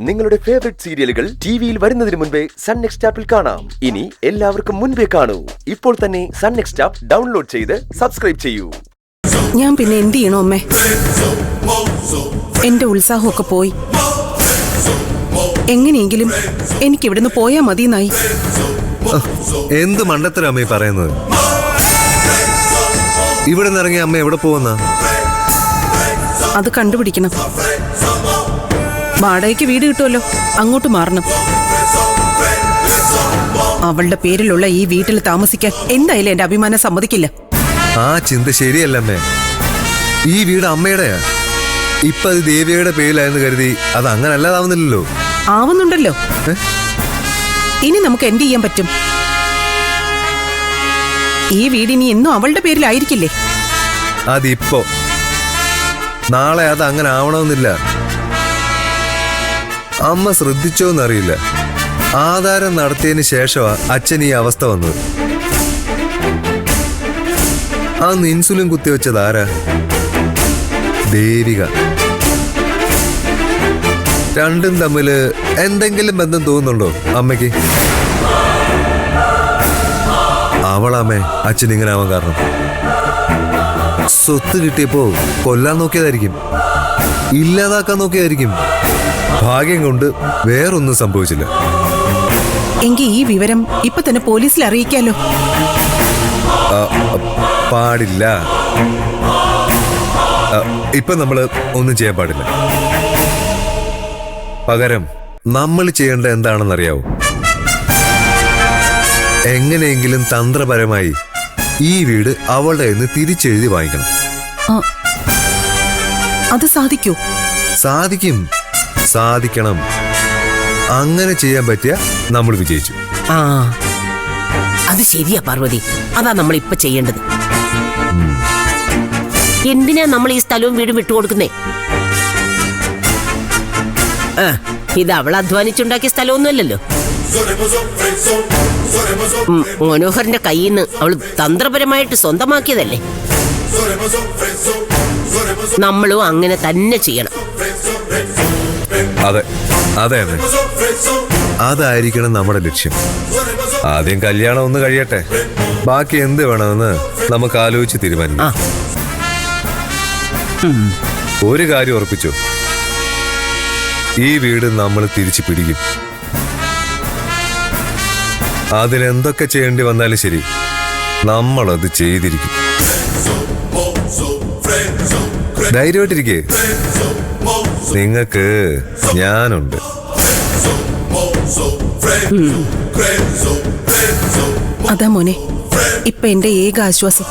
നിങ്ങളുടെ ഫേവറേറ്റ് സീരിയലുകൾ ടിവിയിൽ വരുന്നതിന് മുൻപേ സൺ നെക്സ്റ്റ് ആപ്പിൽ കാണാം. ഇനി എല്ലാവർക്കും മുൻപേ കാണൂ. ഇപ്പോൾ തന്നെ സൺ നെക്സ്റ്റ് ആപ്പ് ഡൗൺലോഡ് ചെയ്ത് സബ്സ്ക്രൈബ് ചെയ്യൂ. ഞാൻ പിന്നെ എന്ത് ചെയ്യണോ അമ്മേ? എന്റെ ഉത്സാഹമൊക്കെ പോയി. എങ്ങനെയെങ്കിലും എനിക്ക് ഇവിടുന്ന് പോയാ മതിയെന്നായി. എന്ത് മണ്ടത്തരം അമ്മ പറയുന്നത്? ഇവിടെ നിന്ന് ഇറങ്ങിയ അമ്മ എവിടെ പോകുന്ന? അത് കണ്ടുപിടിക്കണം. വാടകയ്ക്ക് വീട് കിട്ടുമല്ലോ, അങ്ങോട്ട് മാറണം. അവളുടെ പേരിലുള്ള ഈ വീട്ടിൽ താമസിക്കാൻ എന്തായാലും എന്റെ അഭിമാനം സമ്മതിക്കില്ല. ആ ചിന്ത ശരിയല്ലമ്മേ. ഈ വീട് അമ്മയുടെയാ. ഇപ്പൊ അത് ദേവിയുടെ പേരിലായെന്ന് കരുതി അത് അങ്ങനെ അല്ലാതാവുന്നില്ലല്ലോ. ആവുന്നുണ്ടല്ലോ. ഇനി നമുക്ക് എന്ത് ചെയ്യാൻ പറ്റും? ഈ വീടിനി എന്നും അവളുടെ പേരിലായിരിക്കില്ലേ? അതിപ്പോ നാളെ അത് അങ്ങനെ ആവണമെന്നില്ല. അമ്മ ശ്രദ്ധിച്ചോന്നറിയില്ല, ആധാരം നടത്തിയതിന് ശേഷമാ അച്ഛൻ ഈ അവസ്ഥ വന്നത്. അന്ന് ഇൻസുലിൻ കുത്തിവെച്ചത് ആരാ? ദേവിക. രണ്ടും തമ്മില് എന്തെങ്കിലും ബന്ധം തോന്നുന്നുണ്ടോ അമ്മയ്ക്ക്? അവളമ്മേ അച്ഛൻ ഇങ്ങനെ ആവാൻ കാരണം സ്വത്ത് കിട്ടിയപ്പോ കൊല്ലാൻ നോക്കിയതായിരിക്കും, ഇല്ലാതാക്കാൻ നോക്കിയതായിരിക്കും. ഭാഗ്യം കൊണ്ട് വേറൊന്നും സംഭവിച്ചില്ല. എങ്കിൽ ഈ വിവരം ഇപ്പൊ തന്നെ പോലീസിൽ അറിയിക്കാലോ. പാടില്ല. ഇപ്പൊ നമ്മള് ഒന്നും ചെയ്യാൻ പാടില്ല. പകരം നമ്മൾ ചെയ്യേണ്ട എന്താണെന്നറിയാവോ? എങ്ങനെയെങ്കിലും തന്ത്രപരമായി ഈ വീട് അവളുടെ നിന്ന് തിരിച്ചെഴുതി വാങ്ങിക്കണം. അത് സാധിക്കൂ? സാധിക്കും, സാധിക്കണം. അങ്ങനെ ചെയ്യാൻ പറ്റിയ നമ്മൾ വിജയിച്ചു. അത് ശരിയാ പാർവതി, അതാ നമ്മൾ ഇപ്പൊ ചെയ്യേണ്ടത്. എന്തിനാ നമ്മൾ ഈ സ്ഥലവും വീടും വിട്ടുകൊടുക്കുന്നേ? ഇത് അവൾ അധ്വാനിച്ചുണ്ടാക്കിയ സ്ഥലമൊന്നുമല്ലല്ലോ. മനോഹറിന്റെ കയ്യിൽ നിന്ന് അവൾ തന്ത്രപരമായിട്ട് സ്വന്തമാക്കിയതല്ലേ. നമ്മളും അങ്ങനെ തന്നെ ചെയ്യണം. അതെ അതെ അതെ, അതായിരിക്കണം നമ്മുടെ ലക്ഷ്യം. ആദ്യം കല്യാണം ഒന്ന് കഴിയട്ടെ, ബാക്കി എന്ത് വേണമെന്ന് നമുക്ക് ആലോചിച്ച് തീരുമാനിക്കാം. ഒരു കാര്യം ഉറപ്പിച്ചു, ഈ വീട് നമ്മൾ തിരിച്ചു പിടിക്കും. അതിനെന്തൊക്കെ ചെയ്യേണ്ടി വന്നാലും ശരി, നമ്മളത് ചെയ്തിരിക്കും. ധൈര്യമായിട്ടിരിക്കേ, നിങ്ങൾക്ക് ഞാനുണ്ട്. അതാ മോനെ ഇപ്പൊ എന്റെ ഏക ആശ്വാസം.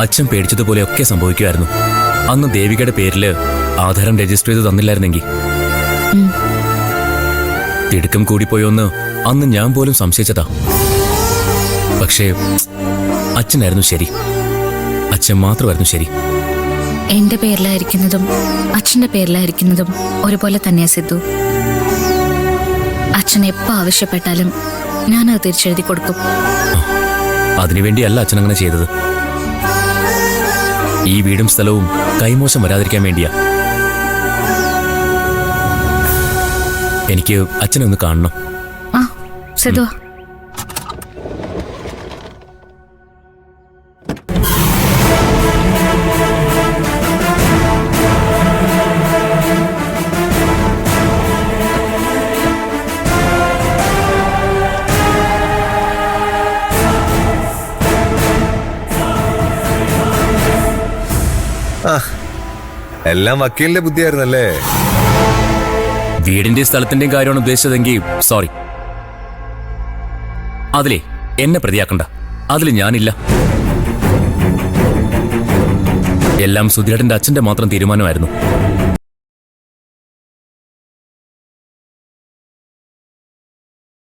അച്ഛൻ പേടിച്ചതുപോലെയൊക്കെ സംഭവിക്കുമായിരുന്നു. അന്ന് ദേവികയുടെ പേരില് ആധാരം രജിസ്റ്റർ ചെയ്ത് തന്നില്ലായിരുന്നെങ്കിൽ. തിടുക്കം കൂടിപ്പോയോന്ന് അന്ന് ഞാൻ പോലും സംശയിച്ചതാ. പക്ഷേ അച്ഛനായിരുന്നു ശരി, അച്ഛൻ മാത്രമായിരുന്നു ശരി. എന്റെ പേരിലായിരിക്കുന്നതും അച്ഛന്റെ പേരിലായിരിക്കുന്നതും ഒരുപോലെ തന്നെയാ സിദ്ധു. അച്ഛൻ എപ്പോ ആവശ്യപ്പെട്ടാലും ഞാനത് തിരിച്ചെഴുതി കൊടുക്കും. അതിനുവേണ്ടിയല്ല അച്ഛൻ അങ്ങനെ ചെയ്തത്. ഈ വീടും സ്ഥലവും കൈമോശം വരാതിരിക്കാൻ വേണ്ടിയാ. എനിക്ക് അച്ഛനെ ഒന്ന് കാണണം. ആ സിദ്ധു, എല്ലാം വക്കീലിന്റെ ബുദ്ധിയായിരുന്നല്ലേ? വീടിന്റെ സ്ഥലത്തിന്റെയും കാര്യമാണ് ഉദ്ദേശിച്ചതെങ്കിൽ സോറി. അതിലേ എന്നെ പ്രതിയാക്കണ്ട, അതിൽ ഞാനില്ല. എല്ലാം സുധിയേട്ടന്റെ അച്ഛന്റെ മാത്രം തീരുമാനമായിരുന്നു.